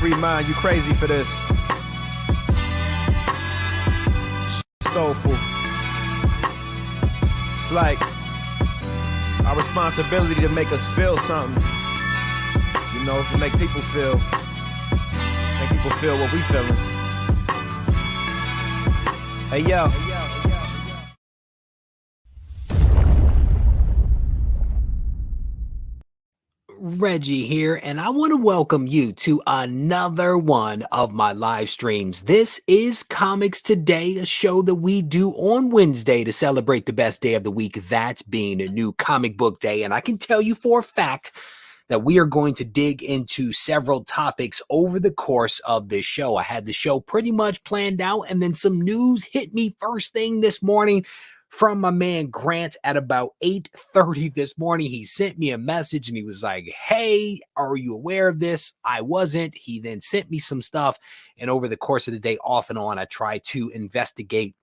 delivery, man. You crazy for this. Soulful. It's like our responsibility to make us feel something. You know, to make people feel. Make people feel what we feeling. Hey, yo. Reggie here, and I want to welcome you to another one of my live streams. This is Comics Today, a show that we do on Wednesday to celebrate the best day of the week, that's being a new comic book day. And I can tell you for a fact that we are going to dig into several topics over the course of this show. I had the show pretty much planned out, and then some news hit me first thing this morning from my man Grant at about 8:30 this morning. He sent me a message and he was like, hey, are you aware of this? I wasn't. He then sent me some stuff, and over the course of the day, off and on, I tried to investigate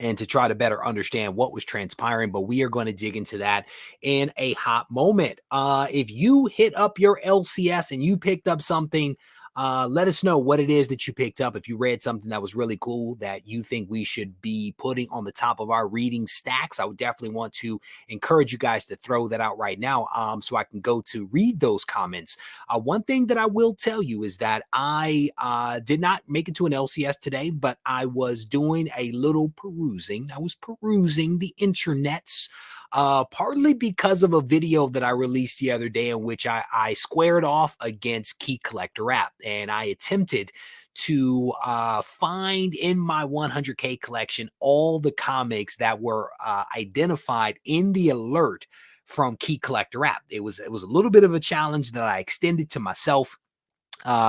and to try to better understand what was transpiring, but we are going to dig into that in a hot moment. If you hit up your LCS and you picked up something, let us know what it is that you picked up. If you read something that was really cool that you think we should be putting on the top of our reading stacks, I would definitely want to encourage you guys to throw that out right now, so I can go to read those comments. One thing that I will tell you is that I did not make it to an LCS today, but I was doing a little perusing. I was perusing the internets, partly because of a video that I released the other day in which I squared off against Key Collector app, and I attempted to find in my 100K collection all the comics that were identified in the alert from Key Collector app. It was a little bit of a challenge that I extended to myself.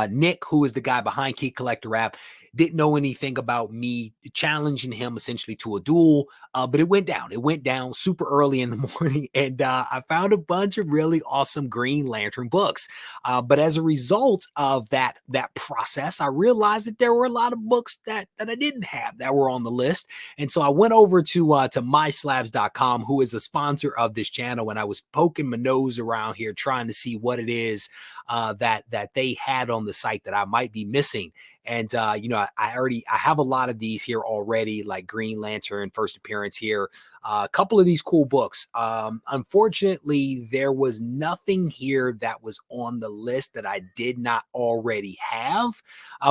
Nick, who is the guy behind Key Collector app, didn't know anything about me challenging him essentially to a duel, but it went down. It went down super early in the morning, and I found a bunch of really awesome Green Lantern books. But as a result of that process, I realized that there were a lot of books that I didn't have that were on the list, and so I went over to myslabs.com, who is a sponsor of this channel, and I was poking my nose around here trying to see what it is that they had on the site that I might be missing. And, you know, I have a lot of these here already, like Green Lantern, first appearance here, a couple of these cool books. Unfortunately, there was nothing here that was on the list that I did not already have,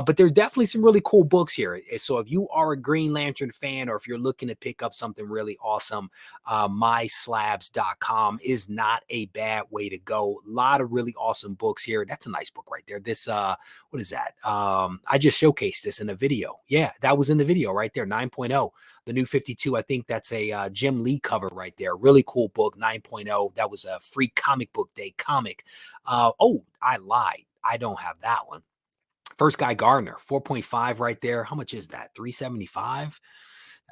but there's definitely some really cool books here. So if you are a Green Lantern fan, or if you're looking to pick up something really awesome, myslabs.com is not a bad way to go. A lot of really awesome books here. That's a nice book right there. This, what is that? I just showcased this in a video. Yeah, that was in the video right there, 9.0. The new 52, I think that's a Jim Lee cover right there. Really cool book, 9.0. That was a free comic book day comic. Oh, I lied. I don't have that one. First Guy Gardner, 4.5 right there. How much is that? 375?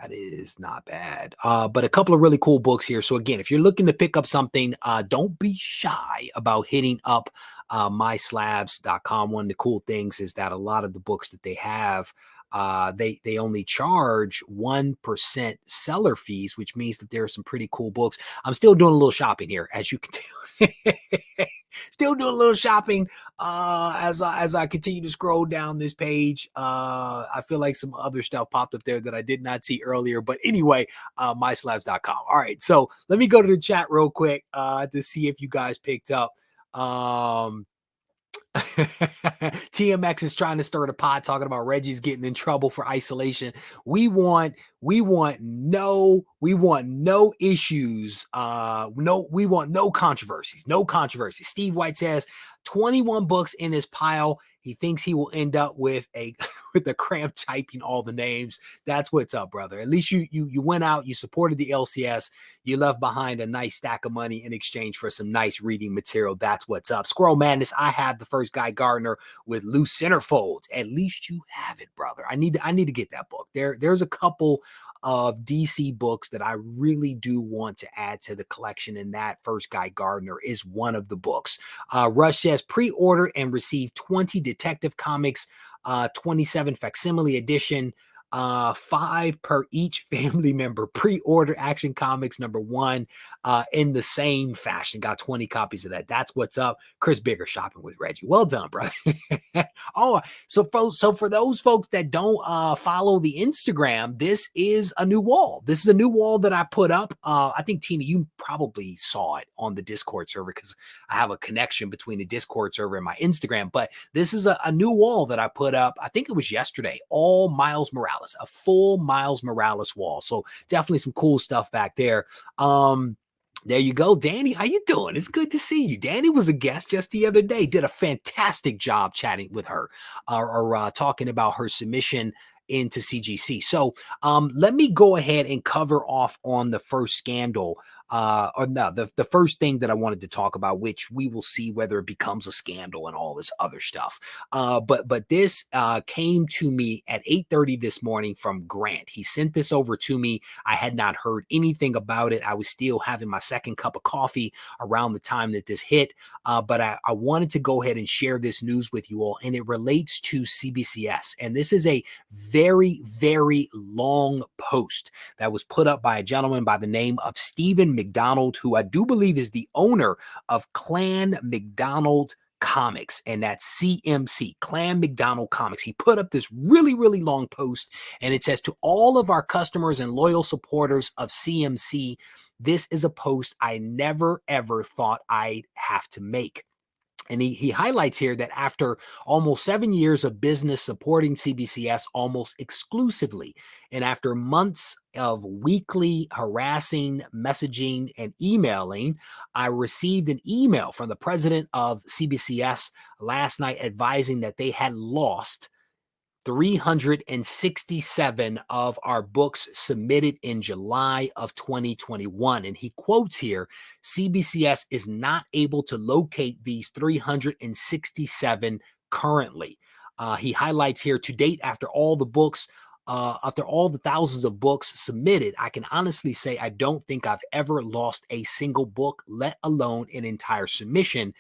That is not bad. But a couple of really cool books here. So again, if you're looking to pick up something, don't be shy about hitting up myslabs.com. One of the cool things is that a lot of the books that they have, they only charge 1% seller fees, which means that there are some pretty cool books. I'm still doing a little shopping here, as you can tell. Still doing a little shopping as I continue to scroll down this page. I feel like some other stuff popped up there that I did not see earlier. But anyway, myslabs.com. All right, so let me go to the chat real quick to see if you guys picked up. TMX is trying to stir the pot, talking about Reggie's getting in trouble for isolation. We want no issues. We want no controversies. No controversies. Steve White says 21 books in his pile. He thinks he will end up with a cramp typing all the names. That's what's up, brother. At least you went out, you supported the LCS, you left behind a nice stack of money in exchange for some nice reading material. That's what's up. Squirrel Madness, I have the First Guy Gardner with loose centerfolds. At least you have it, brother. I need to get that book. There's a couple of DC books that I really do want to add to the collection, and that First Guy Gardner is one of the books. Rush says pre-order and receive 20 Detective Comics 27 facsimile edition 5 per each family member. Pre-order Action Comics #1 in the same fashion. Got 20 copies of that. That's what's up. Chris Bigger shopping with Reggie. Well done, brother. Oh, so for those folks that don't follow the Instagram, this is a new wall. This is a new wall that I put up. I think Tina, you probably saw it on the Discord server because I have a connection between the Discord server and my Instagram. But this is a new wall that I put up. I think it was yesterday. All Miles Morales, a full Miles Morales wall. So definitely some cool stuff back there. There you go, Danny. How you doing? It's good to see you. Danny was a guest just the other day. Did a fantastic job chatting with her or talking about her submission into CGC. So let me go ahead and cover off on the first scandal. The first thing that I wanted to talk about, which we will see whether it becomes a scandal and all this other stuff. But this came to me at 8:30 this morning from Grant. He sent this over to me. I had not heard anything about it. I was still having my second cup of coffee around the time that this hit. But I wanted to go ahead and share this news with you all, and it relates to CBCS. And this is a very, very long post that was put up by a gentleman by the name of Stephen McDonald, who I do believe is the owner of Clan McDonald Comics, and that's CMC, Clan McDonald Comics. He put up this really, really long post, and it says, "To all of our customers and loyal supporters of CMC, this is a post I never, ever thought I'd have to make." And he highlights here that after almost 7 years of business supporting CBCS almost exclusively, and after months of weekly harassing, messaging, and emailing, I received an email from the president of CBCS last night advising that they had lost 367 of our books submitted in July of 2021. And he quotes here, CBCS is not able to locate these 367 currently. He highlights here, to date, after all the thousands of books submitted, I can honestly say I don't think I've ever lost a single book, let alone an entire submission,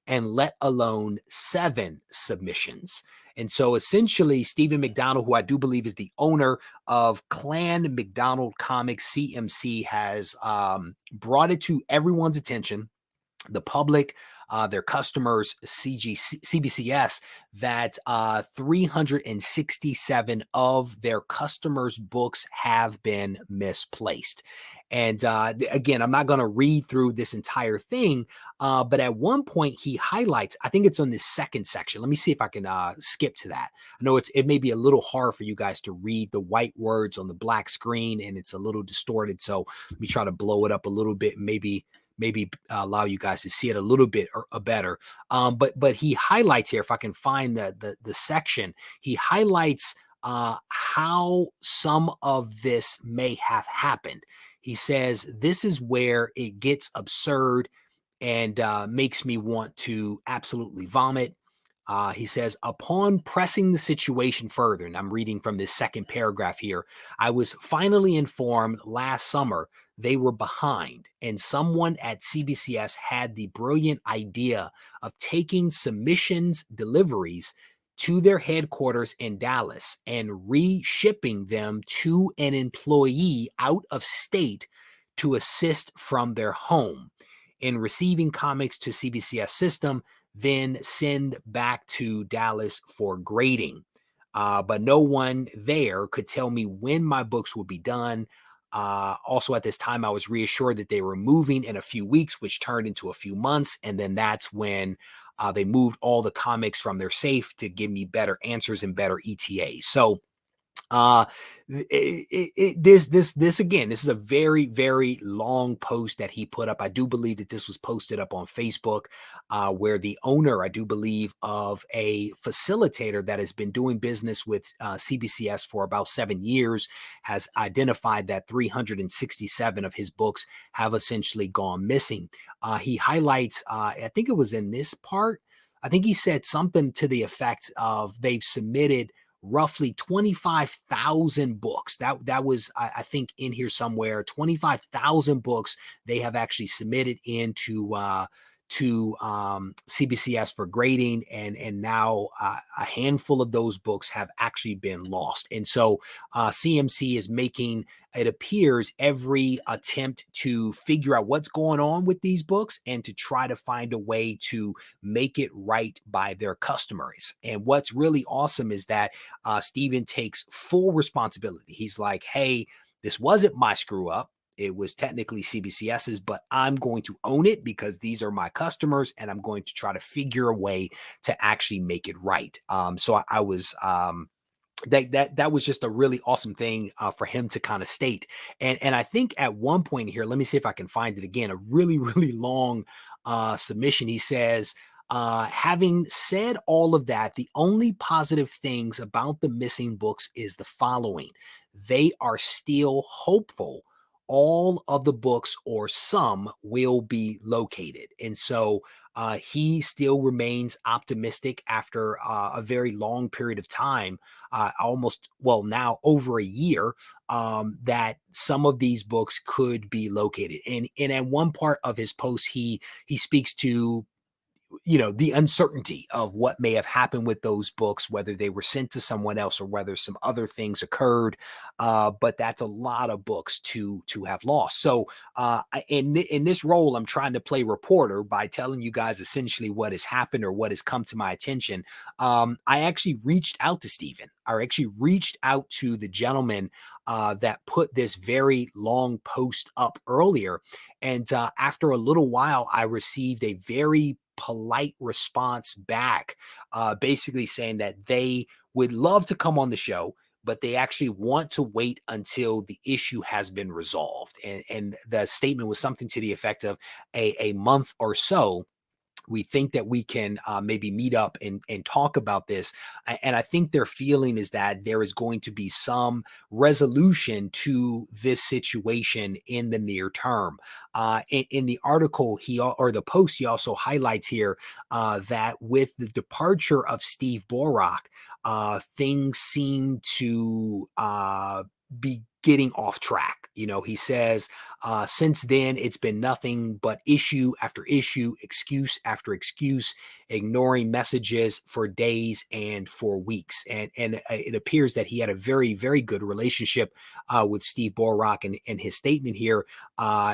and let alone 7 submissions. And so essentially, Stephen McDonald, who I do believe is the owner of Clan McDonald Comics, CMC, has brought it to everyone's attention, the public, their customers, CBCS, that 367 of their customers' books have been misplaced. And again, I'm not going to read through this entire thing, but at one point he highlights, I think it's on this second section. Let me see if I can skip to that. I know it may be a little hard for you guys to read the white words on the black screen, and it's a little distorted. So let me try to blow it up a little bit, maybe allow you guys to see it a little bit or better. But he highlights here, if I can find the section, he highlights how some of this may have happened. He says, this is where it gets absurd and makes me want to absolutely vomit. He says, upon pressing the situation further, and I'm reading from this second paragraph here, I was finally informed last summer they were behind, and someone at CBCS had the brilliant idea of taking submissions deliveries to their headquarters in Dallas and re-shipping them to an employee out of state to assist from their home in receiving comics to CBCS system, then send back to Dallas for grading. But no one there could tell me when my books would be done. Also at this time, I was reassured that they were moving in a few weeks, which turned into a few months. And then that's when they moved all the comics from their safe to give me better answers and better ETAs. So this again, this is a very, very long post that he put up. I do believe that this was posted up on Facebook, where the owner, I do believe, of a facilitator that has been doing business with CBCS for about 7 years has identified that 367 of his books have essentially gone missing. He highlights, I think it was in this part, I think he said something to the effect of they've submitted roughly 25,000 books. That was, I think, in here somewhere. 25,000 books they have actually submitted into to CBCS for grading, and now a handful of those books have actually been lost. And so CMC is making, it appears, every attempt to figure out what's going on with these books and to try to find a way to make it right by their customers. And what's really awesome is that Stephen takes full responsibility. He's like, hey, this wasn't my screw up. It was technically CBCS's, but I'm going to own it because these are my customers, and I'm going to try to figure a way to actually make it right. So I was that was just a really awesome thing for him to kind of state. And I think at one point here, let me see if I can find it again, a really, really long submission. He says, having said all of that, the only positive things about the missing books is the following. They are still hopeful all of the books or some will be located. And so he still remains optimistic after a very long period of time, now over a year, that some of these books could be located. And at one part of his post, he speaks to, you know, the uncertainty of what may have happened with those books, whether they were sent to someone else or whether some other things occurred. But that's a lot of books to have lost. So in this role, I'm trying to play reporter by telling you guys essentially what has happened or what has come to my attention. I actually reached out to Stephen. I actually reached out to the gentleman that put this very long post up earlier. And after a little while, I received a very polite response back, basically saying that they would love to come on the show, but they actually want to wait until the issue has been resolved. And the statement was something to the effect of a month or so. We think that we can maybe meet up and talk about this. And I think their feeling is that there is going to be some resolution to this situation in the near term. In the article, or the post, he also highlights here that with the departure of Steve Borak, things seem to be getting off track. You know, he says, since then, it's been nothing but issue after issue, excuse after excuse, ignoring messages for days and for weeks. And it appears that he had a very, very good relationship with Steve Borak. And his statement here,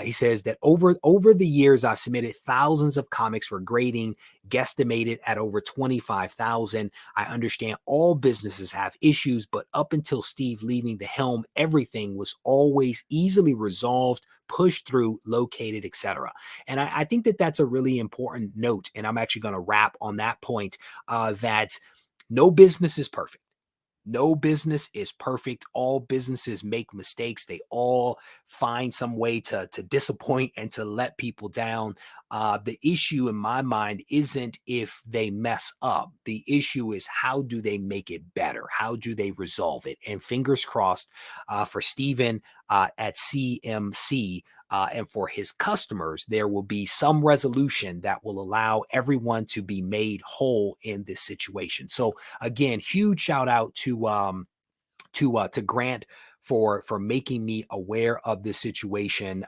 he says that over the years, I've submitted thousands of comics for grading, guesstimated at over 25,000. I understand all businesses have issues, but up until Steve leaving the helm, everything was always easily resolved, pushed through, located, etc. And I think that that's a really important note. And I'm actually going to wrap on that point, that no business is perfect. No business is perfect. All businesses make mistakes. They all find some way to disappoint and to let people down. The issue in my mind isn't if they mess up. The issue is how do they make it better? How do they resolve it? And fingers crossed for Stephen at CMC and for his customers, there will be some resolution that will allow everyone to be made whole in this situation. So again, huge shout out to Grant for making me aware of this situation.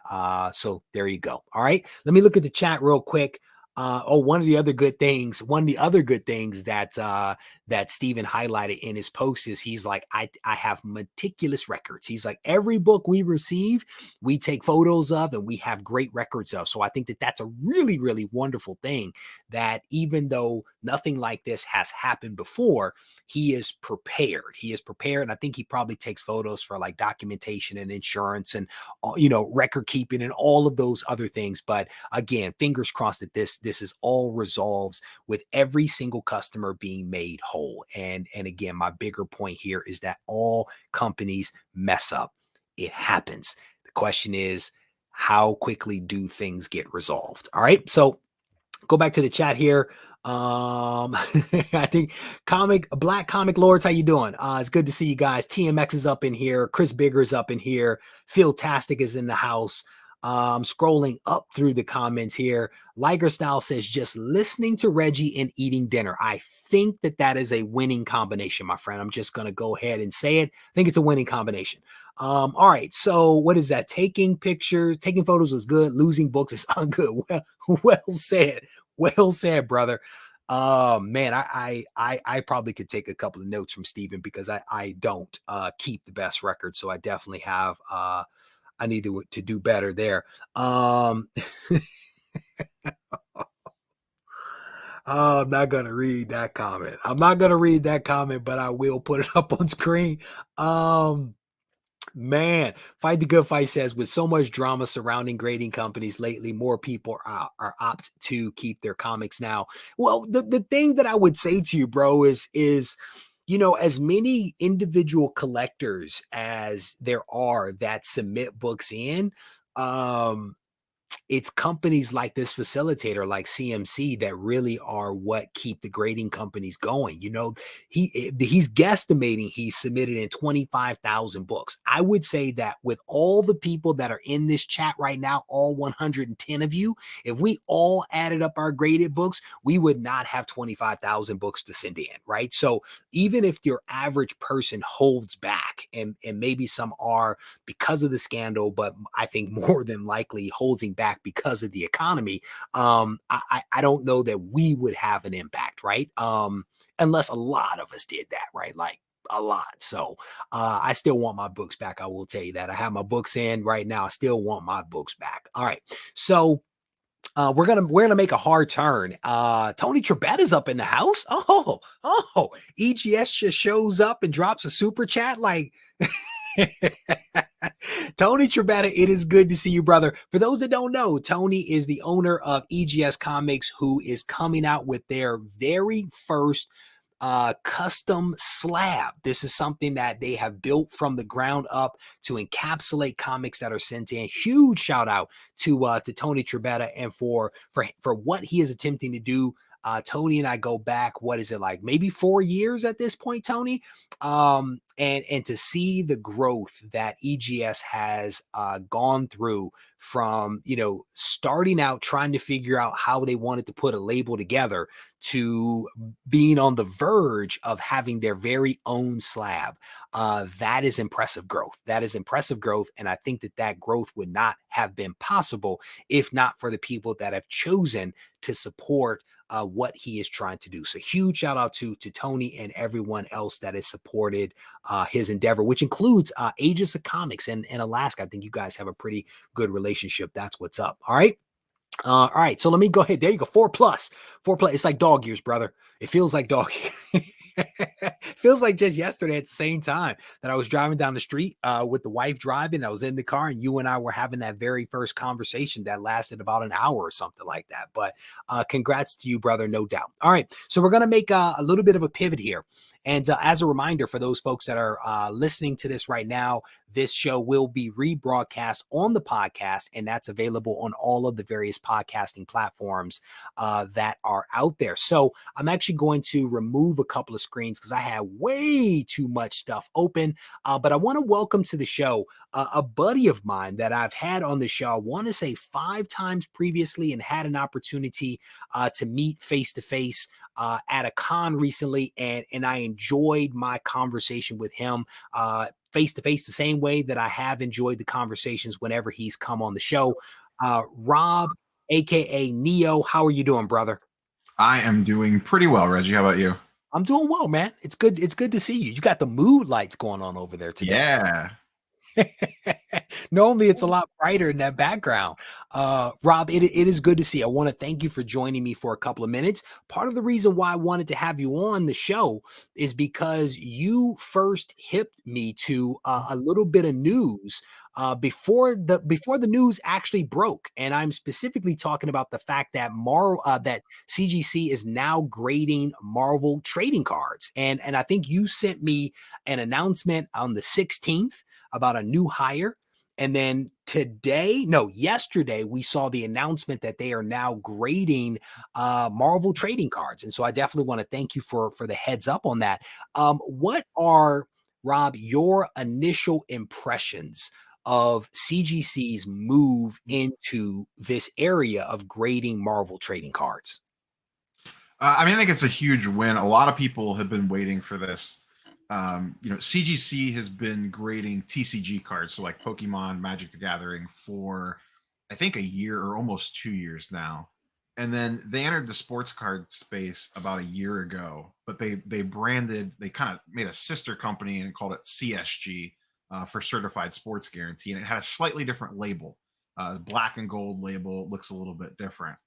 So there you go. All right, let me look at the chat real quick. One of the other good things that Stephen highlighted in his post is he's like, I have meticulous records. He's like, every book we receive, we take photos of and we have great records of. So I think that that's a really, really wonderful thing, that even though nothing like this has happened before, he is prepared. He is prepared. And I think he probably takes photos for like documentation and insurance and, record keeping and all of those other things. But again, fingers crossed that this is all resolves with every single customer being made whole. And again, my bigger point here is that all companies mess up. It happens. The question is, how quickly do things get resolved? All right. So go back to the chat here. I think Black Comic Lords, how you doing? It's good to see you guys. TMX is up in here. Chris Bigger is up in here. Phil Tastic is in the house. Scrolling up through the comments here. Liger Style says, just listening to Reggie and eating dinner. I think that is a winning combination, my friend. I'm just going to go ahead and say it. I think it's a winning combination. All right. So what is that? Taking pictures, taking photos is good. Losing books is ungood. Well said. Well said, brother. Man, I probably could take a couple of notes from Steven because I don't keep the best record. So I definitely have I need to do better there. Oh, I'm not going to read that comment. I'm not going to read that comment, but I will put it up on screen. Man, Fight the Good Fight says, with so much drama surrounding grading companies lately, more people are opt to keep their comics now. Well, the thing that I would say to you, bro, is as many individual collectors as there are that submit books in, it's companies like this facilitator, like CMC, that really are what keep the grading companies going. He's guesstimating he's submitted in 25,000 books. I would say that with all the people that are in this chat right now, all 110 of you, if we all added up our graded books, we would not have 25,000 books to send in, right? So even if your average person holds back, and maybe some are because of the scandal, but I think more than likely holding back because of the economy, I don't know that we would have an impact, right? Unless a lot of us did that, right? Like a lot. So I still want my books back. I will tell you that. I have my books in right now. I still want my books back. All right. So we're gonna make a hard turn. Tony Trebetta's up in the house. EGS just shows up and drops a super chat like Tony Trebetta, it is good to see you, brother. For those that don't know, Tony is the owner of EGS Comics, who is coming out with their very first custom slab. This is something that they have built from the ground up to encapsulate comics that are sent in. Huge shout out to Tony Trebetta and for what he is attempting to do. Tony and I go back, what is it, like maybe 4 years at this point, Tony? And to see the growth that EGS has gone through from, starting out trying to figure out how they wanted to put a label together to being on the verge of having their very own slab. That is impressive growth. That is impressive growth. And I think that growth would not have been possible if not for the people that have chosen to support what he is trying to do. So huge shout out to Tony and everyone else that has supported his endeavor, which includes Aegis of Comics and Alaska. I think you guys have a pretty good relationship. That's what's up. All right. All right. So let me go ahead. There you go. 4+. It's like dog years, brother. It feels like dog years. Feels like just yesterday at the same time that I was driving down the street with the wife driving. I was in the car and you and I were having that very first conversation that lasted about an hour or something like that. But congrats to you, brother, no doubt. All right. So we're going to make a little bit of a pivot here. And as a reminder for those folks that are listening to this right now, this show will be rebroadcast on the podcast, and that's available on all of the various podcasting platforms that are out there. So I'm actually going to remove a couple of screens because I have way too much stuff open. But I want to welcome to the show a buddy of mine that I've had on the show, I want to say 5 times previously, and had an opportunity to meet face to face at a con recently, and I enjoyed my conversation with him face to face the same way that I have enjoyed the conversations whenever he's come on the show. Rob, aka Neo, how are you doing, brother? I am doing pretty well, Reggie. How about you? I'm doing well, man. It's good to see you. You got the mood lights going on over there today. Yeah. Normally it's a lot brighter in that background. Rob, it is good to see. I want to thank you for joining me for a couple of minutes. Part of the reason why I wanted to have you on the show is because you first hipped me to a little bit of news before the news actually broke, and I'm specifically talking about the fact that that CGC is now grading Marvel trading cards, and I think you sent me an announcement on the 16th about a new hire. And then yesterday, we saw the announcement that they are now grading Marvel trading cards. And so I definitely want to thank you for the heads up on that. What are, Rob, your initial impressions of CGC's move into this area of grading Marvel trading cards? I mean, I think it's a huge win. A lot of people have been waiting for this. CGC has been grading TCG cards, so like Pokemon, Magic the Gathering, for I think a year or almost 2 years now. And then they entered the sports card space about a year ago, but they kind of made a sister company and called it CSG, for Certified Sports Guarantee, and it had a slightly different label. Black and gold label, looks a little bit different.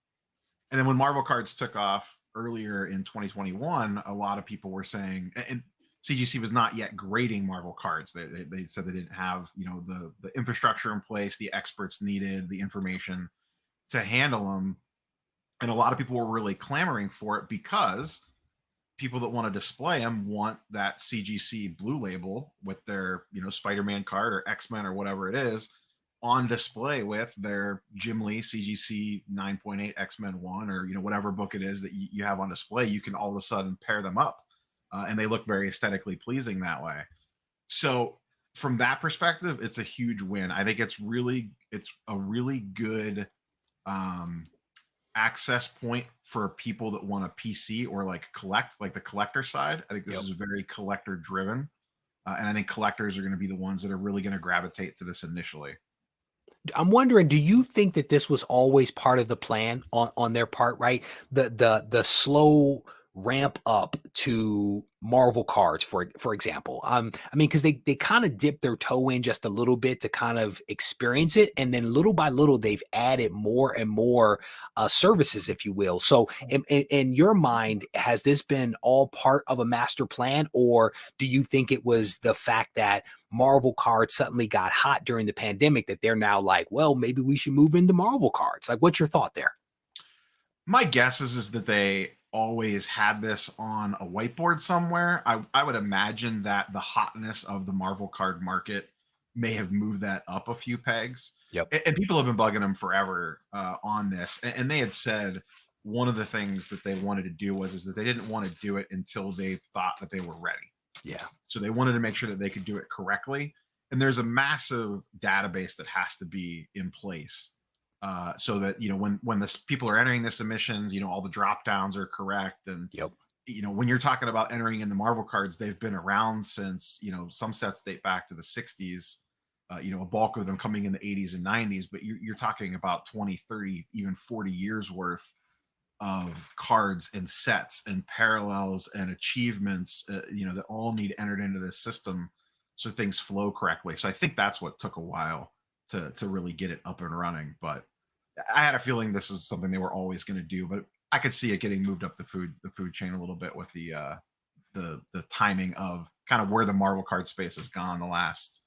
And then when Marvel cards took off earlier in 2021, a lot of people were saying, and CGC was not yet grading Marvel cards. They said they didn't have, the infrastructure in place, the experts needed, the information to handle them. And a lot of people were really clamoring for it because people that want to display them want that CGC blue label with their, Spider-Man card or X-Men or whatever it is on display with their Jim Lee CGC 9.8 X-Men 1 or, whatever book it is that you have on display. You can all of a sudden pair them up, and they look very aesthetically pleasing that way. So from that perspective, it's a huge win. I think it's a really good access point for people that want a PC or like collect, like the collector side. I think this is very collector driven. And I think collectors are going to be the ones that are really going to gravitate to this initially. I'm wondering, do you think that this was always part of the plan on their part, right? The slow ramp up to Marvel cards, for example. I mean, because they kind of dipped their toe in just a little bit to kind of experience it, and then little by little they've added more and more services, if you will. So, in your mind, has this been all part of a master plan, or do you think it was the fact that Marvel cards suddenly got hot during the pandemic that they're now like, well, maybe we should move into Marvel cards? Like, what's your thought there? My guess is that they always had this on a whiteboard somewhere. I would imagine that the hotness of the Marvel card market may have moved that up a few pegs. Yep. And people have been bugging them forever on this. And they had said one of the things that they wanted to do is that they didn't want to do it until they thought that they were ready. Yeah. So they wanted to make sure that they could do it correctly. And there's a massive database that has to be in place, so that, when the people are entering the submissions, all the drop downs are correct. And, when you're talking about entering in the Marvel cards, they've been around since, some sets date back to the 60s, a bulk of them coming in the 80s and 90s, but you're talking about 20, 30, even 40 years worth of cards and sets and parallels and achievements, that all need entered into this system so things flow correctly. So I think that's what took a while to really get it up and running. But I had a feeling this is something they were always going to do, but I could see it getting moved up the food chain a little bit with the timing of kind of where the Marvel card space has gone the last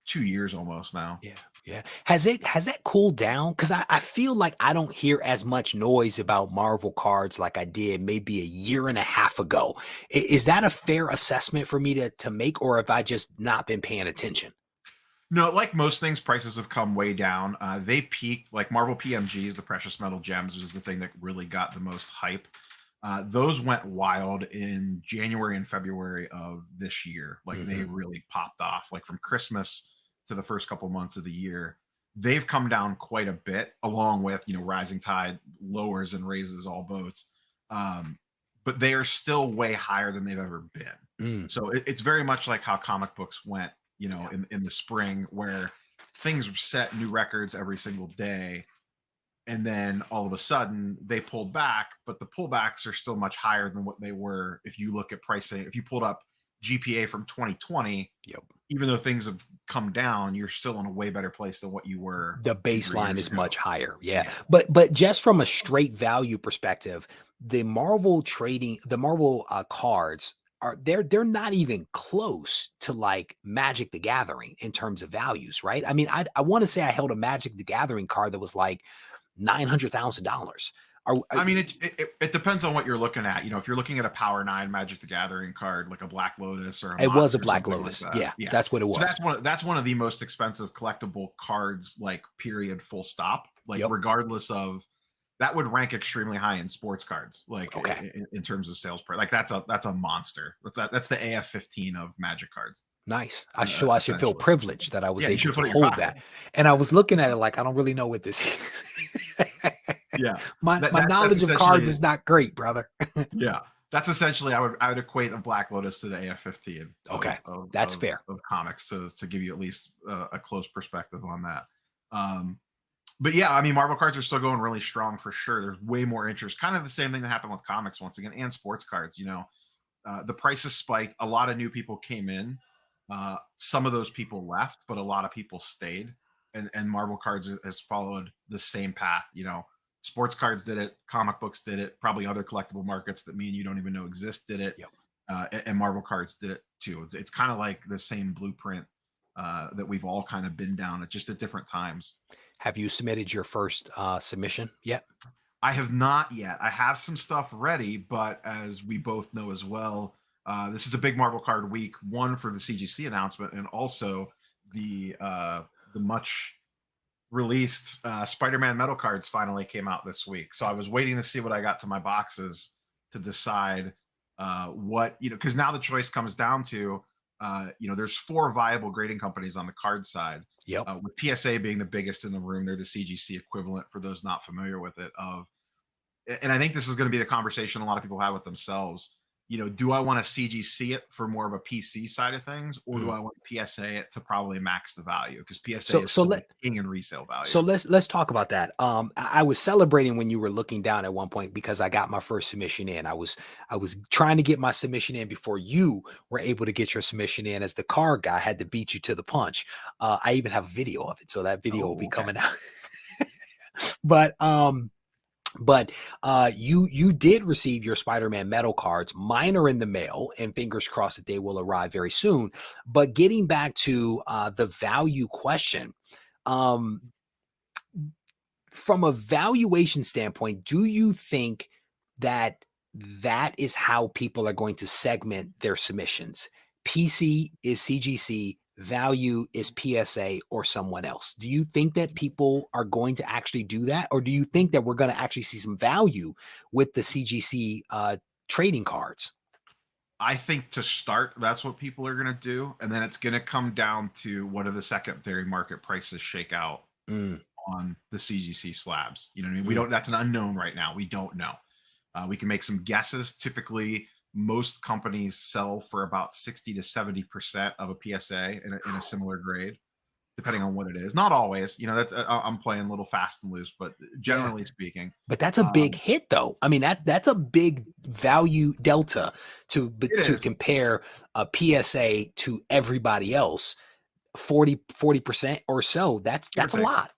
2 years almost now. Yeah. Has that cooled down? Because I feel like I don't hear as much noise about Marvel cards like I did maybe a year and a half ago. Is that a fair assessment for me to make, or have I just not been paying attention? No, like most things, prices have come way down. They peaked, like Marvel PMGs, the precious metal gems, was the thing that really got the most hype. Those went wild in January and February of this year. Like they really popped off, like from Christmas to the first couple months of the year. They've come down quite a bit, along with, rising tide lowers and raises all boats. But they are still way higher than they've ever been. So it's very much like how comic books went, in the spring, where things set new records every single day. And then all of a sudden they pulled back, but the pullbacks are still much higher than what they were. If you look at pricing, if you pulled up GPA from 2020, even though things have come down, you're still in a way better place than what you were. The baseline is much higher. Yeah. But just from a straight value perspective, the Marvel cards they're not even close to like Magic the Gathering in terms of values, right? I mean, I want to say I held a Magic the Gathering card that was like $900,000. I mean, it depends on what you're looking at. If you're looking at a Power 9 Magic the Gathering card, like a Black Lotus or it was a Black Lotus. Like yeah, that's what it was. So that's one of the most expensive collectible cards, like period, full stop. Like regardless of, that would rank extremely high in sports cards, like in terms of sales price. Like that's a monster. That's the AF-15 of Magic cards. Nice. I should feel essentially. privileged that I was Yeah, you able should to put it in your hold pocket. that. And I was looking at it like, I don't really know what this is. Yeah, My that's knowledge of cards essentially is not great, brother. yeah. That's essentially I would equate a Black Lotus to the AF-15 Okay, of that's fair. comics to give you at least a close perspective on that. But yeah, I mean, Marvel cards are still going really strong for sure. There's way more interest. Kind of the same thing that happened with comics once again, and sports cards. You know, the prices spiked. A lot of new people came in. Some of those people left, but a lot of people stayed. And Marvel cards has followed the same path. You know, sports cards did it, comic books did it, probably other collectible markets that me and you don't even know exist did it. Yep. And Marvel cards did it too. It's kind of like the same blueprint that we've all kind of been down at, just at different times. Have you submitted your first submission yet? I have not yet. I have some stuff ready, but as we both know as well, this is a big Marvel card week. One for the CGC announcement, and also the much released Spider-Man metal cards finally came out this week. So I was waiting to see what I got to my boxes to decide what, you know, because now the choice comes down to, you know, there's 4 viable grading companies on the card side. Yep. With PSA being the biggest in the room. They're the CGC equivalent for those not familiar with it. And I think this is going to be the conversation a lot of people have with themselves. You know, do I want to CGC it for more of a PC side of things, or do I want PSA it to probably max the value? Because PSA is king in resale value. So let's talk about that. I was celebrating when you were looking down at one point because I got my first submission in. I was trying to get my submission in before you were able to get your submission in. As the card guy, I had to beat you to the punch. I even have a video of it, so that video will be coming out. But you did receive your Spider-Man metal cards. Mine are in the mail, and fingers crossed that they will arrive very soon. But getting back to the value question, from a valuation standpoint, do you think that is how people are going to segment their submissions? PC is CGC, value is PSA or someone else. Do you think that people are going to actually do that? Or do you think that we're going to actually see some value with the CGC trading cards? I think to start, that's what people are going to do. And then it's going to come down to what are the secondary market prices shake out on the CGC slabs. You know what I mean? We don't, that's an unknown right now. We don't know. We can make some guesses. Typically, most companies sell for about 60 to 70% of a PSA in a similar grade, depending on what it is. Not always, you know, that's I'm playing a little fast and loose, but generally speaking. But that's a big hit, though. I mean, that's a big value delta to compare a PSA to everybody else. 40% or so. That's a lot.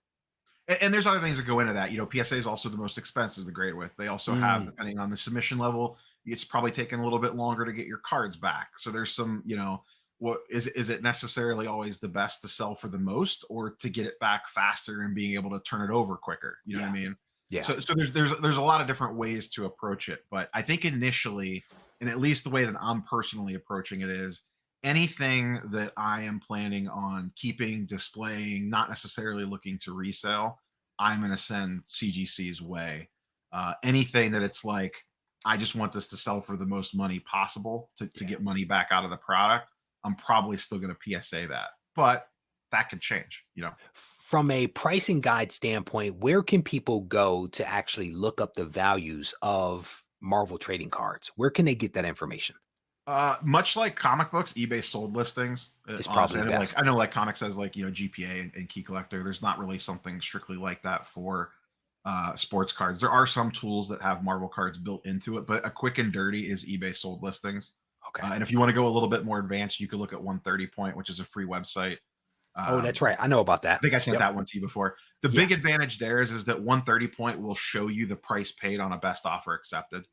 And there's other things that go into that. You know, PSA is also the most expensive to grade with. They also have, depending on the submission level, it's probably taking a little bit longer to get your cards back. So there's some, you know, what is it necessarily always the best to sell for the most, or to get it back faster and being able to turn it over quicker? You know what I mean? Yeah. So there's a lot of different ways to approach it. But I think initially, and at least the way that I'm personally approaching it, is anything that I am planning on keeping, displaying, not necessarily looking to resell, I'm going to send CGC's way. Anything that it's like, I just want this to sell for the most money possible to get money back out of the product, I'm probably still going to PSA that. But that could change, you know. From a pricing guide standpoint, where can people go to actually look up the values of Marvel trading cards? Where can they get that information? Much like comic books, eBay sold listings. It's probably best. I know like comics has like, you know, GPA and Key Collector. There's not really something strictly like that for sports cards. There are some tools that have Marvel cards built into it, but a quick and dirty is eBay sold listings. Okay. And if you want to go a little bit more advanced, you could look at 130 Point, which is a free website. Oh, that's right. I know about that. I think I sent that one to you before. The big advantage there is that 130 Point will show you the price paid on a best offer accepted.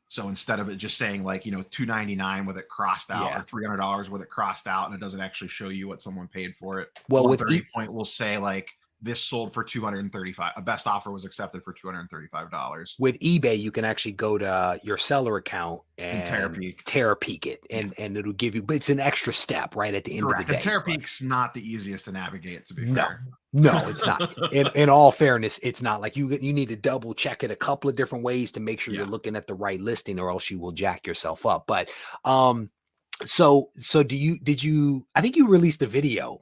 So instead of it just saying like, you know, $299 with it crossed out, or $300 with it crossed out, and it doesn't actually show you what someone paid for it. Well, 130 Point will say like, this sold for $235. A best offer was accepted for $235. With eBay, you can actually go to your seller account and Terapeak it, and it'll give you, but it's an extra step right at the end of the day. And Terapeak's not the easiest to navigate, to be fair. No, it's not. In all fairness, it's not. Like you need to double check it a couple of different ways to make sure you're looking at the right listing, or else you will jack yourself up. But So did you I think you released a video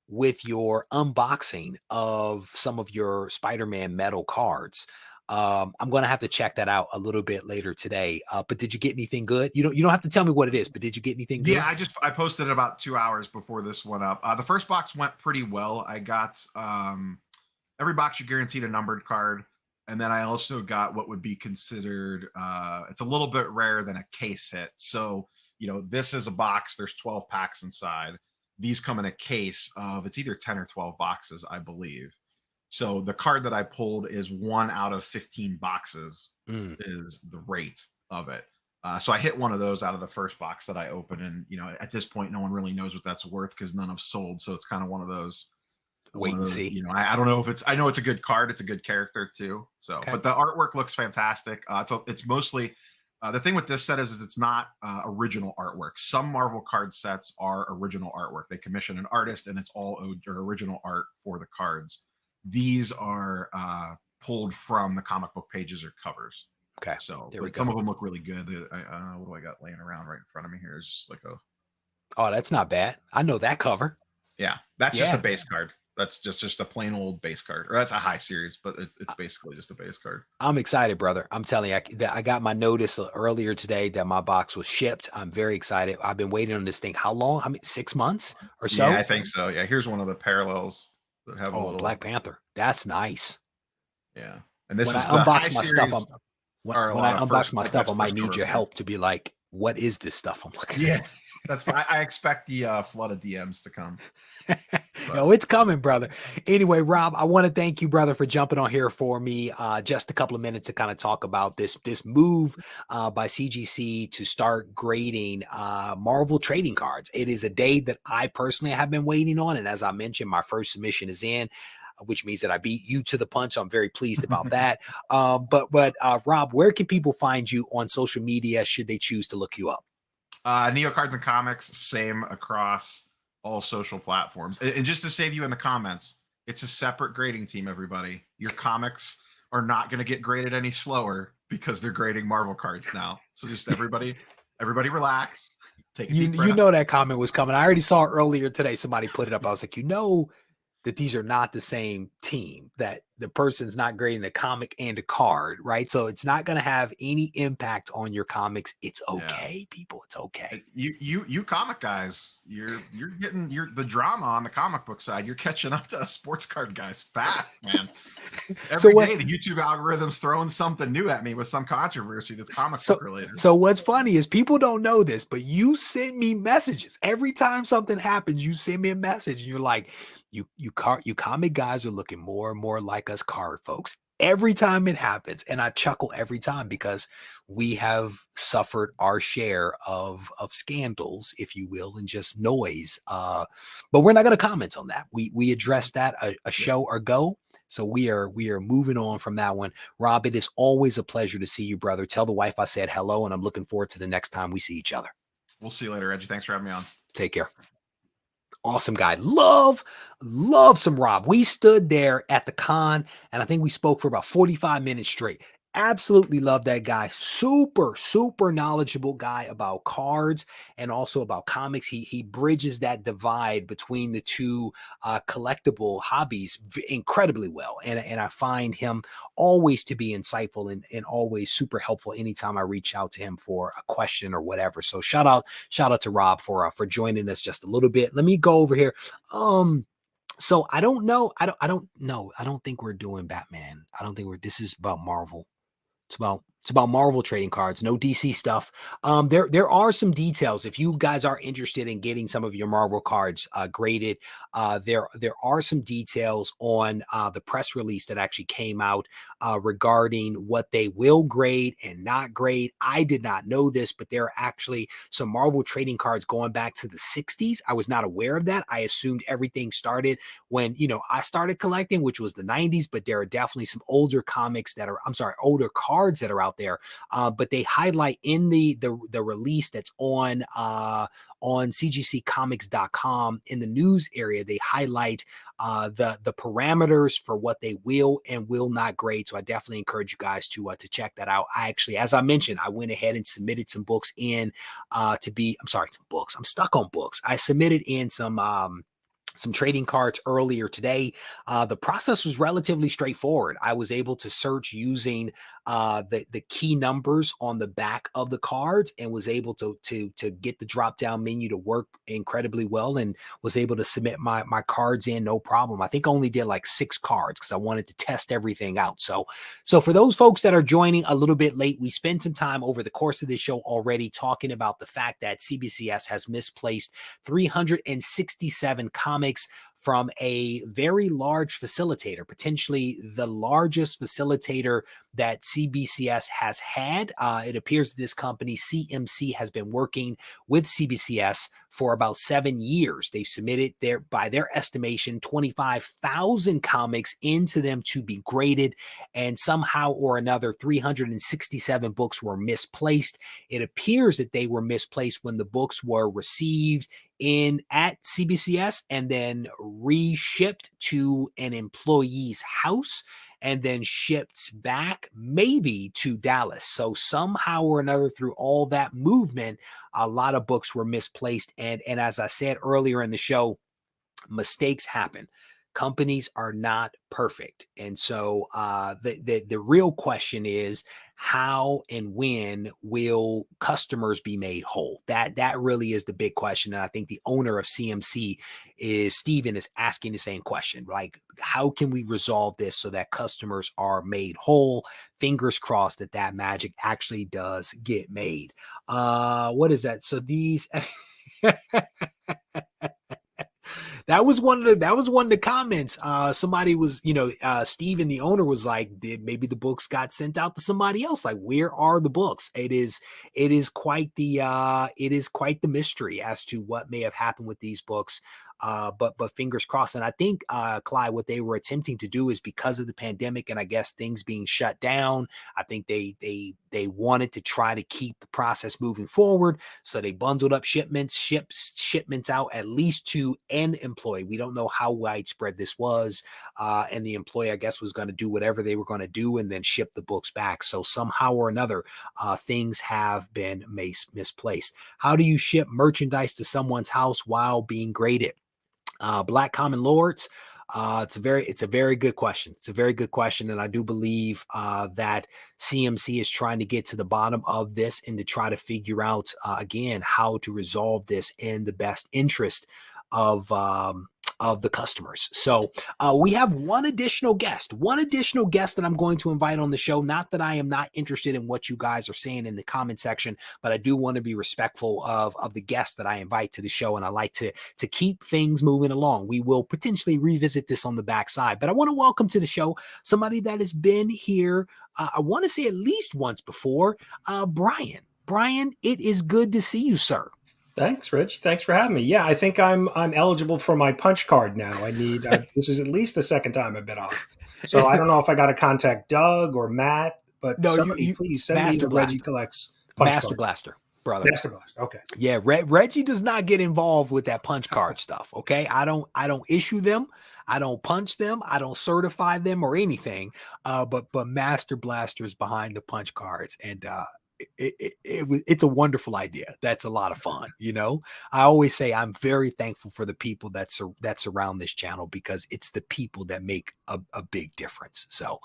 with your unboxing of some of your Spider-Man metal cards. I'm gonna have to check that out a little bit later today. But did you get anything good? You don't have to tell me what it is, but did you get anything Yeah, good? I posted it about 2 hours before this one up. The first box went pretty well. I got every box you guaranteed a numbered card, and then I also got what would be considered it's a little bit rarer than a case hit. So this is a box. There's 12 packs inside. These come in a case of it's either 10 or 12 boxes, I believe. So the card that I pulled is 1 out of 15 boxes Mm, is the rate of it. So I hit one of those out of the first box that I opened, and at this point, no one really knows what that's worth because none have sold. So it's kind of one of those. wait and see. I don't know if I know it's a good card. It's a good character too. So, Okay. but the artwork looks fantastic. It's mostly the thing with this set is it's not original artwork. Some Marvel card sets are original artwork. They commission an artist, and it's all original art for the cards. These are pulled from the comic book pages or covers. Okay. So, There we but some go. of them look really good. What do I got laying around right in front of me here? Is just like Oh, that's not bad. I know that cover. yeah, that's just Yeah. a base card. That's just a plain old base card, or that's a high series, but it's basically just a base card. I'm excited, brother. I'm telling you, I got my notice earlier today that my box was shipped. I'm very excited. I've been waiting on this thing. How long? I mean, 6 months or so? Yeah, I think so. Yeah, here's one of the parallels that have a Oh, little. Black Panther. That's nice. Yeah, and this When is I the high unbox my series. stuff, when Are a I lot of unbox first. my Like, stuff, that's I might first need cover your appearance. help to be like, what is this stuff I'm looking Yeah, that's fine. I expect the flood of DMs to come. at? No, it's coming, brother. Anyway, Rob, I want to thank you, brother, for jumping on here for me. Just a couple of minutes to kind of talk about this move by CGC to start grading Marvel trading cards. It is a day that I personally have been waiting on, and as I mentioned, my first submission is in, which means that I beat you to the punch. I'm very pleased about that. But Rob, where can people find you on social media should they choose to look you up? Neo Cards and Comics, same across all social platforms. And just to save you in the comments, it's a separate grading team, everybody. Your comics are not going to get graded any slower because they're grading Marvel cards now. So just everybody relax. Take a You deep breath. know that comment was coming. I already saw it earlier today. Somebody put it up. I was like, that these are not the same team, that the person's not grading a comic and a card, right? So it's not going to have any impact on your comics. It's okay, people. It's okay. You comic guys, you're getting the drama on the comic book side. You're catching up to us sports card guys fast, man. Every day the YouTube algorithm's throwing something new at me with some controversy that's comic book related. So what's funny is people don't know this, but you send me messages every time something happens. You send me a message, and you're like, you comic guys are looking more and more like us card folks every time it happens. And I chuckle every time because we have suffered our share of scandals, if you will, and just noise. But we're not going to comment on that. We addressed that a show ago. So we are moving on from that one. Rob, it is always a pleasure to see you, brother. Tell the wife I said hello, and I'm looking forward to the next time we see each other. We'll see you later, Reggie. Thanks for having me on. Take care. Awesome guy. Love some Rob. We stood there at the con, and I think we spoke for about 45 minutes straight. Absolutely love that guy. Super knowledgeable guy about cards and also about comics. He bridges that divide between the two collectible hobbies incredibly well. And I find him always to be insightful and always super helpful anytime I reach out to him for a question or whatever. So shout out to Rob for joining us just a little bit. Let me go over here. So I don't know. I don't know. I don't think we're doing Batman. I don't think this is about Marvel. It's about Marvel trading cards, no DC stuff. There are some details. If you guys are interested in getting some of your Marvel cards graded, there are some details on the press release that actually came out regarding what they will grade and not grade. I did not know this, but there are actually some Marvel trading cards going back to the 60s. I was not aware of that. I assumed everything started when, I started collecting, which was the 90s, but there are definitely some older older cards that are out out there. But they highlight in the release that's on cgccomics.com in the news area. They highlight the parameters for what they will and will not grade. So I definitely encourage you guys to check that out. I actually, as I mentioned, I went ahead and submitted some books in some books. I'm stuck on books. I submitted in some trading cards earlier today. The process was relatively straightforward. I was able to search using the key numbers on the back of the cards and was able to get the drop down menu to work incredibly well, and was able to submit my cards in no problem. I think I only did like 6 cards because I wanted to test everything out. So for those folks that are joining a little bit late, we spent some time over the course of this show already talking about the fact that CBCS has misplaced 367 comics from a very large facilitator, potentially the largest facilitator that CBCS has had. It appears that this company, CMC, has been working with CBCS for about 7 years. They've submitted by their estimation, 25,000 comics into them to be graded, and somehow or another, 367 books were misplaced. It appears that they were misplaced when the books were received at CBCS and then reshipped to an employee's house and then shipped back maybe to Dallas. So somehow or another, through all that movement, a lot of books were misplaced. And as I said earlier in the show, mistakes happen. Companies are not perfect. And so the real question is, how and when will customers be made whole? That really is the big question. And I think the owner of CMC Steven is asking the same question. Like, how can we resolve this so that customers are made whole? Fingers crossed that magic actually does get made. What is that? So these That was one of the comments. Somebody was, Steven, the owner, was like, maybe the books got sent out to somebody else? Like, where are the books? It is quite the mystery as to what may have happened with these books. But fingers crossed. And I think, Clyde, what they were attempting to do is, because of the pandemic and I guess things being shut down, I think they wanted to try to keep the process moving forward. So they bundled up shipments out at least to an employee. We don't know how widespread this was. And the employee, I guess, was going to do whatever they were going to do and then ship the books back. So somehow or another, things have been misplaced. How do you ship merchandise to someone's house while being graded? Black Common Lords. It's a very good question. It's a very good question. And I do believe that CMC is trying to get to the bottom of this and to try to figure out, again, how to resolve this in the best interest of the customers. So we have one additional guest that I'm going to invite on the show. Not that I am not interested in what you guys are saying in the comment section, but I do want to be respectful of the guests that I invite to the show. And I like to keep things moving along. We will potentially revisit this on the backside, but I want to welcome to the show somebody that has been here, I want to say at least once before, Brian. Brian, it is good to see you, sir. Thanks, Rich. Thanks for having me. Yeah, I think I'm eligible for my punch card now. I need this is at least the second time I've been on. So I don't know if I got to contact Doug or Matt, but no, somebody please send me the Regie Collects punch card. Blaster, brother. Master Blaster. Okay. Yeah, Reggie does not get involved with that punch card stuff. Okay, I don't issue them. I don't punch them. I don't certify them or anything. But Master Blaster is behind the punch cards, and it's a wonderful idea. That's a lot of fun. I always say I'm very thankful for the people that's around this channel, because it's the people that make a big difference. So,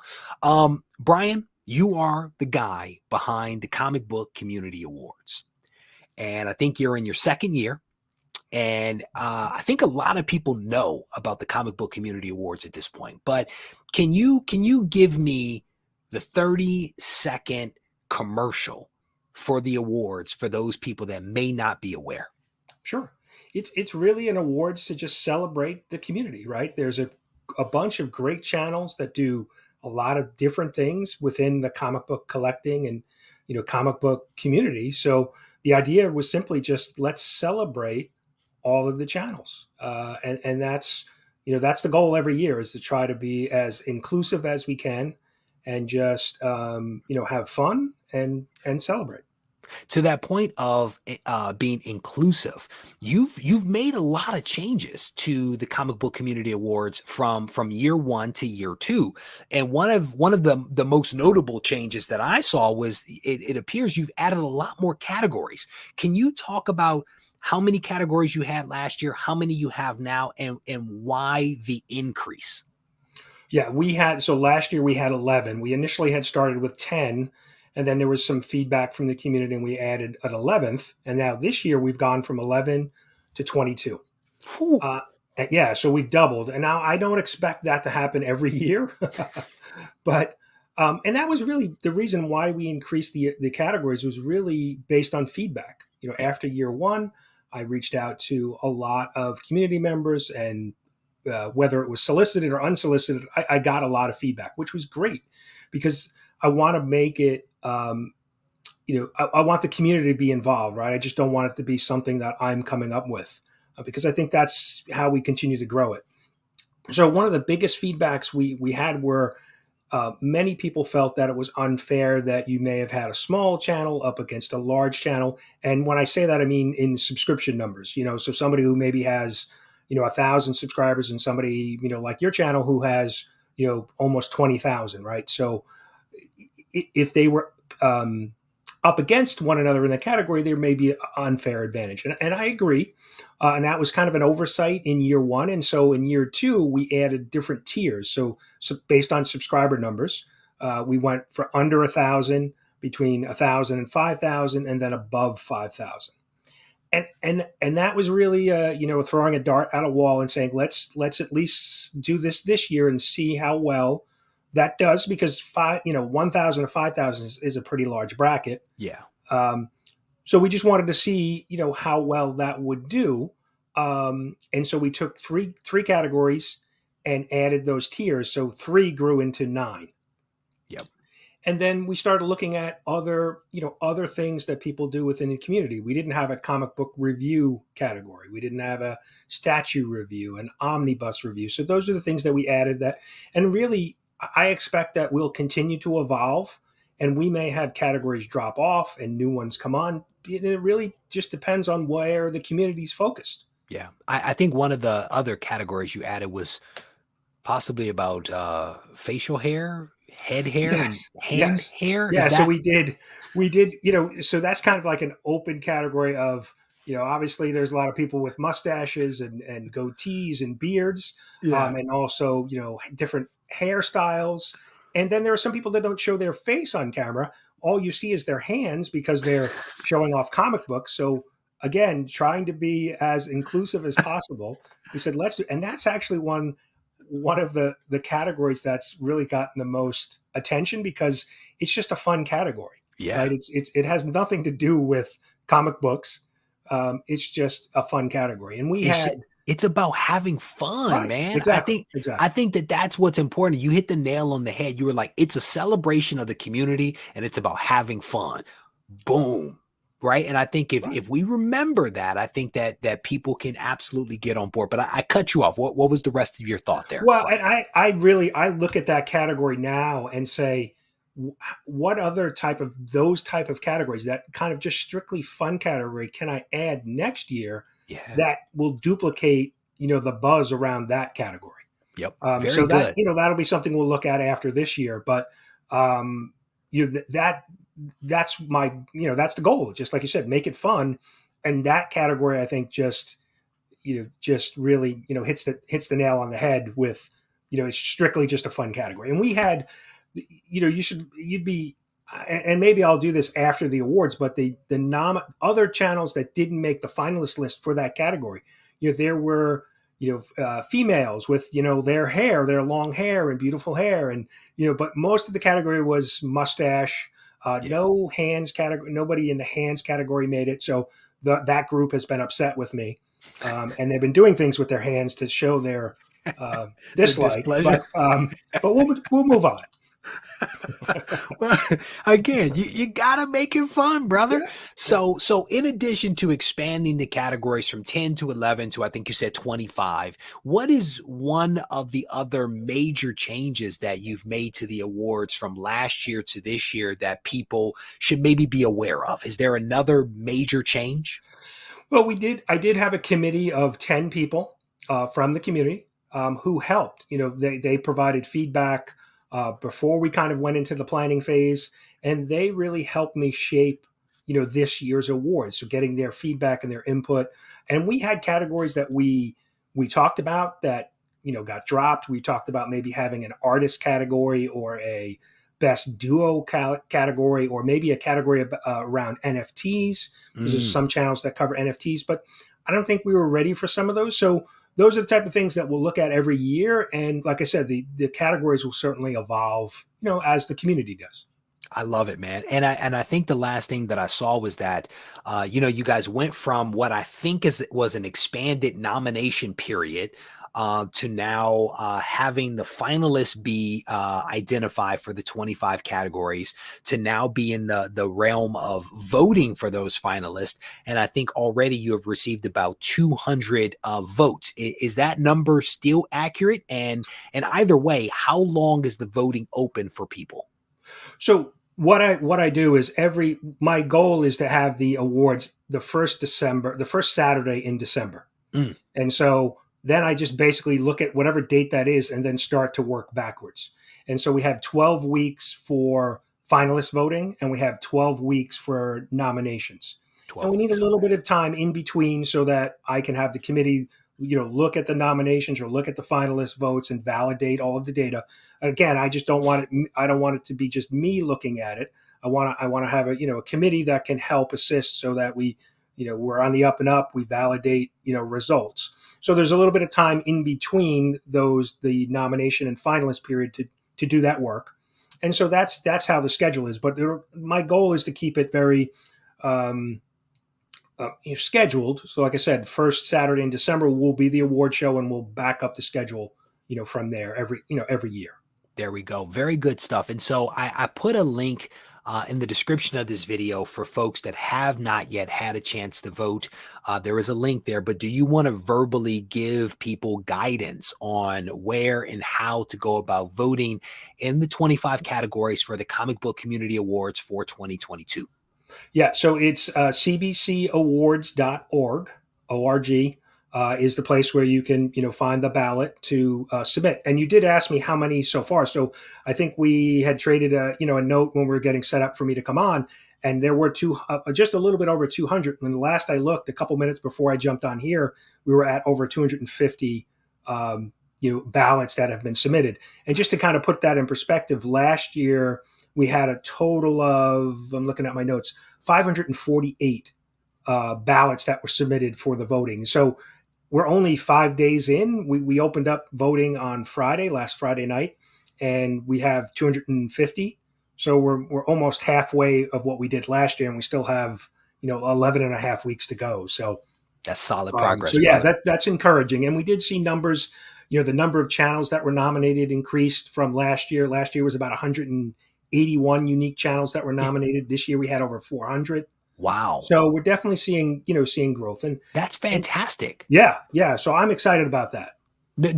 Brian, you are the guy behind the Comic Book Community Awards, and I think you're in your second year. And I think a lot of people know about the Comic Book Community Awards at this point. But can you give me the 30-second commercial for the awards for those people that may not be aware? Sure. It's really an awards to just celebrate the community, right? There's a bunch of great channels that do a lot of different things within the comic book collecting and comic book community. So the idea was simply just, let's celebrate all of the channels, and that's the goal every year, is to try to be as inclusive as we can and just have fun and celebrate. To that point of being inclusive, you've made a lot of changes to the Comic Book Community Awards from year one to year two, and one of the most notable changes that I saw was it appears you've added a lot more categories. Can you talk about how many categories you had last year, how many you have now, and why the increase? Yeah, last year we had 11. We initially had started with 10, and then there was some feedback from the community and we added an 11th. And now this year we've gone from 11 to 22. So we've doubled. And now I don't expect that to happen every year, but and that was really the reason why we increased the categories, was really based on feedback. After year one, I reached out to a lot of community members, and whether it was solicited or unsolicited, I got a lot of feedback, which was great, because I want to make it, I want the community to be involved, right? I just don't want it to be something that I'm coming up with, because I think that's how we continue to grow it. So one of the biggest feedbacks we had were many people felt that it was unfair that you may have had a small channel up against a large channel. And when I say that, I mean in subscription numbers, so somebody who maybe has, 1,000 subscribers, and somebody, like your channel, who has, almost 20,000, right? So if they were up against one another in the category, there may be an unfair advantage. And I agree. And that was kind of an oversight in year one. And so in year two, we added different tiers. So based on subscriber numbers, we went for under 1,000, between 1,000 and 5,000, and then above 5,000. And that was really, throwing a dart at a wall and saying, let's at least do this year and see how well that does, because 1,000 to 5,000 is a pretty large bracket. Yeah. So we just wanted to see, how well that would do. And so we took three categories and added those tiers. So 3 grew into 9. Yep. And then we started looking at other things that people do within the community. We didn't have a comic book review category. We didn't have a statue review, an omnibus review. So those are the things that we added and really, I expect that we'll continue to evolve, and we may have categories drop off and new ones come on. It really just depends on where the community's focused. Yeah. I think one of the other categories you added was possibly about facial hair, head hair, Yes. and hand hair. Yeah. So we did, so that's kind of like an open category of, obviously there's a lot of people with mustaches and goatees and beards, and also, different hairstyles. And then there are some people that don't show their face on camera. All you see is their hands because they're showing off comic books. So again, trying to be as inclusive as possible, we said, let's do, and that's actually one of the categories that's really gotten the most attention, because it's just a fun category. Yeah. Right? It has nothing to do with comic books. It's just a fun category. And it's about having fun, right, man. Exactly. I think that's what's important. You hit the nail on the head. You were like, it's a celebration of the community, and it's about having fun. Boom. Right. And I think if we remember that, I think that people can absolutely get on board. But I cut you off. What was the rest of your thought there? Well, and I look at that category now and say, what other those type of categories, that kind of just strictly fun category, can I add next year that will duplicate, the buzz around that category? Yep. Very so that, good. That'll be something we'll look at after this year. But, that's my, that's the goal. Just like you said, make it fun. And that category, I think, just really, hits the nail on the head with, it's strictly just a fun category. And we had, you'd be, and maybe I'll do this after the awards, but the other channels that didn't make the finalist list for that category, there were, females with, their long hair and beautiful hair. And, but most of the category was mustache. No hands category. Nobody in the hands category made it. So that group has been upset with me, and they've been doing things with their hands to show their dislike. But we'll move on. Well, again, you gotta make it fun, brother. So in addition to expanding the categories from 10 to 11 to I think you said 25, what is one of the other major changes that you've made to the awards from last year to this year that people should maybe be aware of? Is there another major change? Well, we did. I did have a committee of 10 people from the community who helped. They provided feedback before we kind of went into the planning phase, and they really helped me shape, this year's awards. So getting their feedback and their input, and we had categories that we talked about that got dropped. We talked about maybe having an artist category or a best duo category, or maybe a category around NFTs, because there's some channels that cover NFTs, but I don't think we were ready for some of those. So those are the type of things that we'll look at every year. And like I said, the categories will certainly evolve, as the community does. I love it, man. And I think the last thing that I saw was that, you guys went from what I think was an expanded nomination period to now having the finalists be identified for the 25 categories, to now be in the realm of voting for those finalists. And I think already you have received about 200 votes. Is that number still accurate? And either way, how long is the voting open for people? So what I do is my goal is to have the awards the first Saturday in December. And so then I just basically look at whatever date that is and then start to work backwards. And so we have 12 weeks for finalist voting, and we have 12 weeks for nominations. And we need a little bit of time in between so that I can have the committee, look at the nominations or look at the finalist votes and validate all of the data. Again, I just don't want it. I don't want it to be just me looking at it. I want to have a committee that can help assist so that we're on the up and up. We validate results. So there's a little bit of time in between the nomination and finalist period to do that work. And so that's how the schedule is. But my goal is to keep it very scheduled. So like I said, first Saturday in December will be the award show, and we'll back up the schedule, from there every year. There we go. Very good stuff. And so I put a link in the description of this video for folks that have not yet had a chance to vote. There is a link there, but do you want to verbally give people guidance on where and how to go about voting in the 25 categories for the Comic Book Community Awards for 2022? Yeah, so it's cbcawards.org, O-R-G, is the place where you can, find the ballot to submit. And you did ask me how many so far. So I think we had traded a note when we were getting set up for me to come on, and there were just a little bit over 200. When last I looked, a couple minutes before I jumped on here, we were at over 250 ballots that have been submitted. And just to kind of put that in perspective, last year we had a total of, I'm looking at my notes, 548 ballots that were submitted for the voting. So we're only 5 days in. We opened up voting on last Friday night, and we have 250. So we're almost halfway of what we did last year, and we still have 11 and a half weeks to go. So that's solid progress. So yeah, that's encouraging. And we did see numbers. The number of channels that were nominated increased from last year. Last year was about 181 unique channels that were nominated. This year we had over 400. Wow. So we're definitely seeing growth, and that's fantastic. Yeah. So I'm excited about that.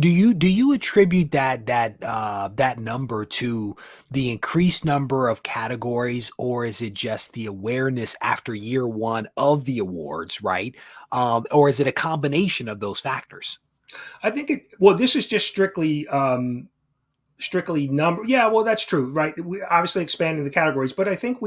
Do you attribute that number to the increased number of categories, or is it just the awareness after year one of the awards, right? Or is it a combination of those factors? I think this is just strictly number. Yeah, well, that's true, right? We obviously expanding the categories, but I think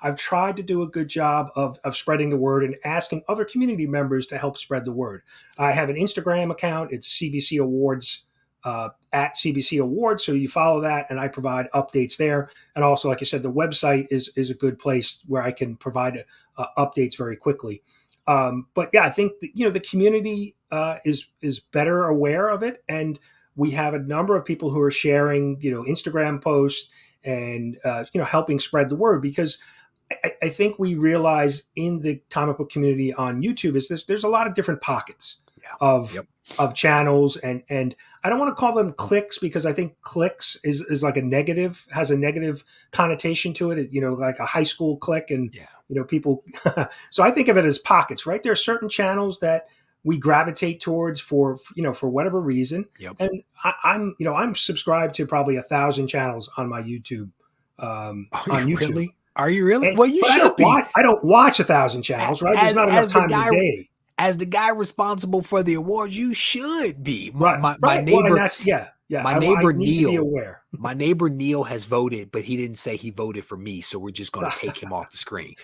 I've tried to do a good job of spreading the word and asking other community members to help spread the word. I have an Instagram account. It's CBC Awards, at CBC Awards. So you follow that, and I provide updates there. And also, like I said, the website is a good place where I can provide updates very quickly. But yeah, I think the community is better aware of it, and we have a number of people who are sharing, Instagram posts and, helping spread the word, because I think we realize in the comic book community on YouTube there's a lot of different pockets of of channels, and I don't want to call them cliques, because I think cliques is like has a negative connotation to it, like a high school clique, and people. So I think of it as pockets, right? There are certain channels that we gravitate towards for whatever reason. Yep. And I'm subscribed to probably 1,000 channels on my YouTube. On YouTube. Really? Are you really? Well, you should be. I don't watch 1,000 channels, right? There's not enough time in the day. As the guy responsible for the awards, you should be. My neighbor, my neighbor I need Neil. to be aware. My neighbor Neil has voted, but he didn't say he voted for me, so we're just going to take him off the screen.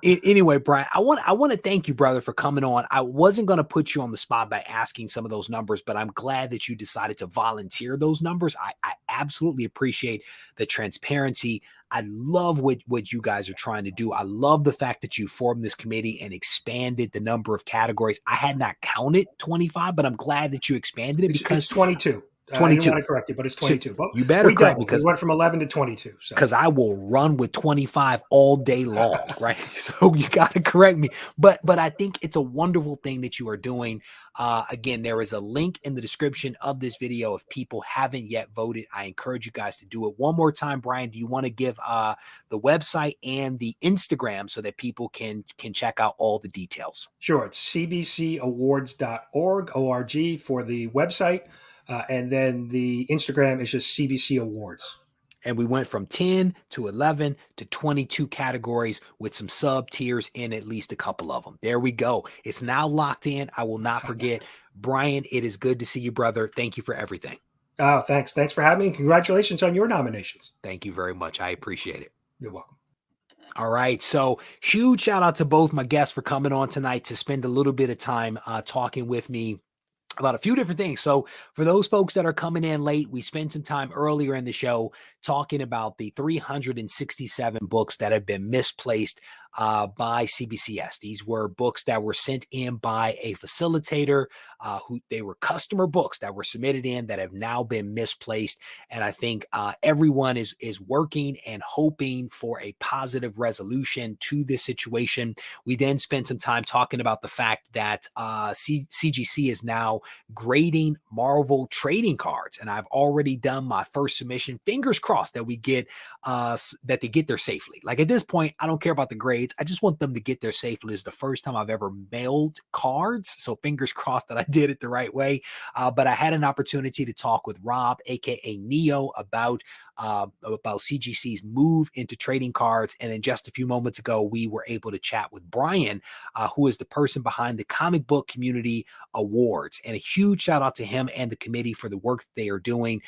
Anyway, Brian, I want to thank you, brother, for coming on. I wasn't going to put you on the spot by asking some of those numbers, but I'm glad that you decided to volunteer those numbers. I absolutely appreciate the transparency. I love what you guys are trying to do. I love the fact that you formed this committee and expanded the number of categories. I had not counted 25, but I'm glad that you expanded it, because it's 22. 22. I didn't want to correct you, but it's 22. So but you better correct me, because we went from 11 to 22. Because I will run with 25 all day long, right? So you got to correct me. But I think it's a wonderful thing that you are doing. Again, there is a link in the description of this video. If people haven't yet voted, I encourage you guys to do it. One more time, Brian, do you want to give the website and the Instagram so that people can check out all the details? Sure. It's cbcawards.org, O-R-G, for the website. And then the Instagram is just CBC Awards. And we went from 10 to 11 to 22 categories with some sub tiers in at least a couple of them. There we go. It's now locked in. I will not forget. Brian, it is good to see you, brother. Thank you for everything. Oh, thanks. Thanks for having me. And congratulations on your nominations. Thank you very much. I appreciate it. You're welcome. All right. So huge shout out to both my guests for coming on tonight to spend a little bit of time talking with me about a few different things. So for those folks that are coming in late, we spent some time earlier in the show talking about the 367 books that have been misplaced by CBCS. These were books that were sent in by a facilitator who they were customer books that were submitted in that have now been misplaced. And I think everyone is working and hoping for a positive resolution to this situation. We then spent some time talking about the fact that CGC is now grading Marvel trading cards. And I've already done my first submission. Fingers crossed that we get that they get there safely. Like at this point, I don't care about the grades. I just want them to get there safely. It's the first time I've ever mailed cards. So fingers crossed that I did it the right way. But I had an opportunity to talk with Rob, aka Neo, about CGC's move into trading cards. And then just a few moments ago, we were able to chat with Brian, who is the person behind the Comic Book Community Awards. And a huge shout out to him and the committee for the work they are doing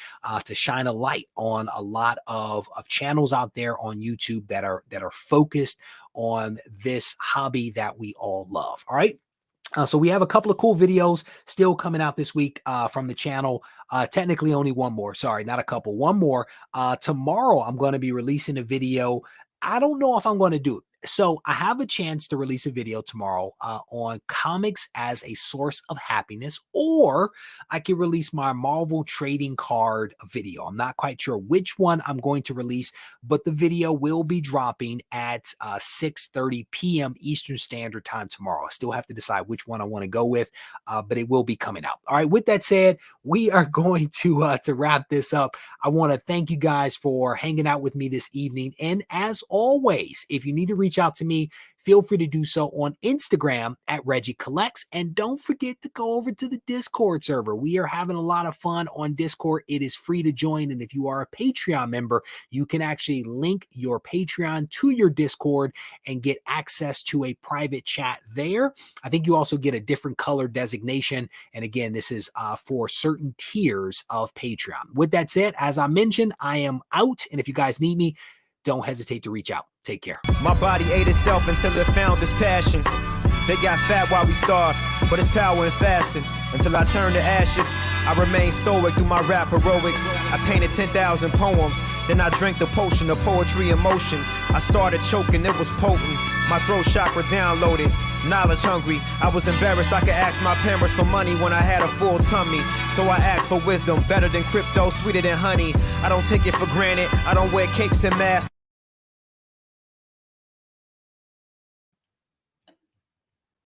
to shine a light on a lot of channels out there on YouTube that are focused on this hobby that we all love. All right. So we have a couple of cool videos still coming out this week from the channel. Technically only one more. Sorry, not a couple. One more. Tomorrow I'm going to be releasing a video. I don't know if I'm going to do it. So I have a chance to release a video tomorrow on comics as a source of happiness, or I can release my Marvel trading card video. I'm not quite sure which one I'm going to release, but the video will be dropping at 6:30 p.m. Eastern Standard Time tomorrow. I still have to decide which one I want to go with, but it will be coming out. All right. With that said, we are going to wrap this up. I want to thank you guys for hanging out with me this evening. And as always, if you need to reach out to me, feel free to do so on Instagram at Regie Collects. And don't forget to go over to the Discord server. We are having a lot of fun on Discord. It is free to join. And if you are a Patreon member, you can actually link your Patreon to your Discord and get access to a private chat there. I think you also get a different color designation. And again, this is for certain tiers of Patreon. With that said, as I mentioned, I am out. And if you guys need me, don't hesitate to reach out. Take care. My body ate itself until it found its passion. They got fat while we starved, but it's power in fasting. Until I turn to ashes, I remain stoic through my rap heroics. I painted 10,000 poems, then I drank the potion of poetry and motion. I started choking, it was potent. My throat chakra downloaded, knowledge hungry. I was embarrassed I could ask my parents for money when I had a full tummy. So I asked for wisdom, better than crypto, sweeter than honey. I don't take it for granted, I don't wear capes and masks.